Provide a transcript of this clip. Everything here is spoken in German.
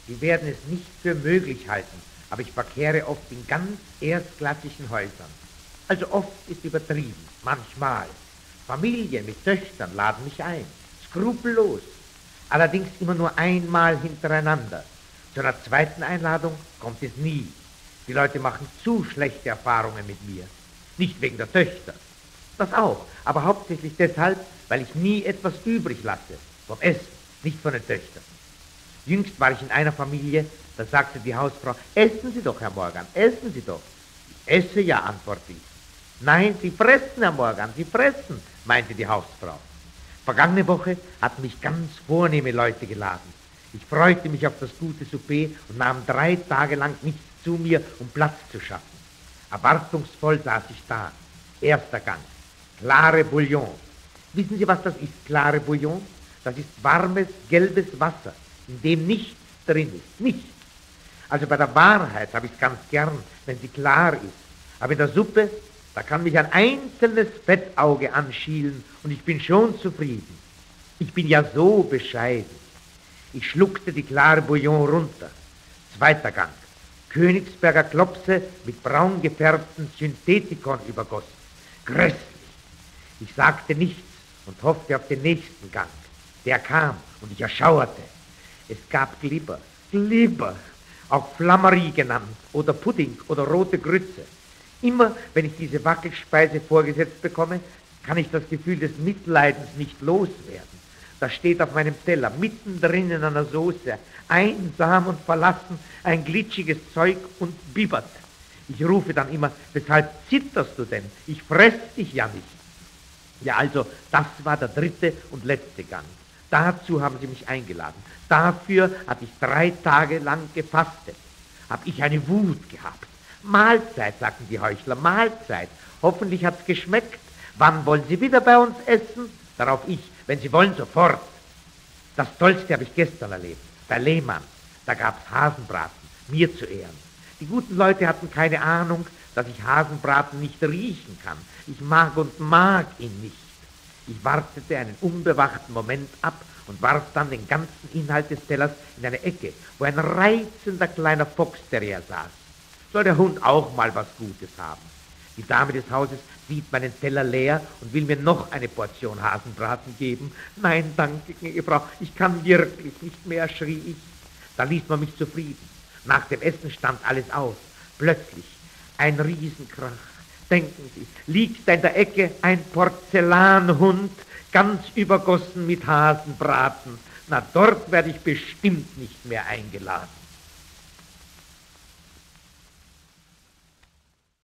Sie werden es nicht für möglich halten, aber ich verkehre oft in ganz erstklassigen Häusern. Also oft ist übertrieben, manchmal. Familien mit Töchtern laden mich ein, skrupellos. Allerdings immer nur einmal hintereinander. Zu einer zweiten Einladung kommt es nie. Die Leute machen zu schlechte Erfahrungen mit mir. Nicht wegen der Töchter. Das auch, aber hauptsächlich deshalb, weil ich nie etwas übrig lasse. Vom Essen, nicht von den Töchtern. Jüngst war ich in einer Familie, da sagte die Hausfrau, essen Sie doch, Herr Morgan, essen Sie doch. Ich esse ja, antwortete ich. Nein, Sie fressen, Herr Morgan, Sie fressen, meinte die Hausfrau. Vergangene Woche hatten mich ganz vornehme Leute geladen. Ich freute mich auf das gute Souper und nahm 3 Tage lang nichts zu mir, um Platz zu schaffen. Erwartungsvoll saß ich da. Erster Gang, klare Bouillon. Wissen Sie, was das ist, klare Bouillon? Das ist warmes, gelbes Wasser, in dem nichts drin ist, nichts. Also bei der Wahrheit habe ich es ganz gern, wenn sie klar ist. Aber in der Suppe, da kann mich ein einzelnes Fettauge anschielen und ich bin schon zufrieden. Ich bin ja so bescheiden. Ich schluckte die klare Bouillon runter. Zweiter Gang, Königsberger Klopse mit braun gefärbtem Synthetikon übergossen. Grässlich. Ich sagte nichts und hoffte auf den nächsten Gang. Der kam und ich erschauerte. Es gab Glibber, auch Flammerie genannt oder Pudding oder rote Grütze. Immer, wenn ich diese Wackelspeise vorgesetzt bekomme, kann ich das Gefühl des Mitleidens nicht loswerden. Da steht auf meinem Teller, mittendrin in einer Soße, einsam und verlassen, ein glitschiges Zeug und bibbert. Ich rufe dann immer, weshalb zitterst du denn? Ich fress dich ja nicht. Ja, also, das war der 3. und letzte Gang. Dazu haben sie mich eingeladen. Dafür hatte ich 3 Tage lang gefastet. Hab ich eine Wut gehabt. Mahlzeit, sagten die Heuchler, Mahlzeit. Hoffentlich hat's geschmeckt. Wann wollen Sie wieder bei uns essen? Darauf ich, wenn Sie wollen, sofort. Das Tollste habe ich gestern erlebt. Bei Lehmann. Da gab's Hasenbraten, mir zu Ehren. Die guten Leute hatten keine Ahnung, dass ich Hasenbraten nicht riechen kann. Ich mag ihn nicht. Ich wartete einen unbewachten Moment ab und warf dann den ganzen Inhalt des Tellers in eine Ecke, wo ein reizender kleiner Foxterrier saß. Soll der Hund auch mal was Gutes haben? Die Dame des Hauses sieht meinen Teller leer und will mir noch eine Portion Hasenbraten geben. Nein, danke, gnädige Frau, ich kann wirklich nicht mehr, schrie ich. Da ließ man mich zufrieden. Nach dem Essen stand alles aus. Plötzlich ein Riesenkrach. Denken Sie, liegt da in der Ecke ein Porzellanhund, ganz übergossen mit Hasenbraten. Na, dort werde ich bestimmt nicht mehr eingeladen.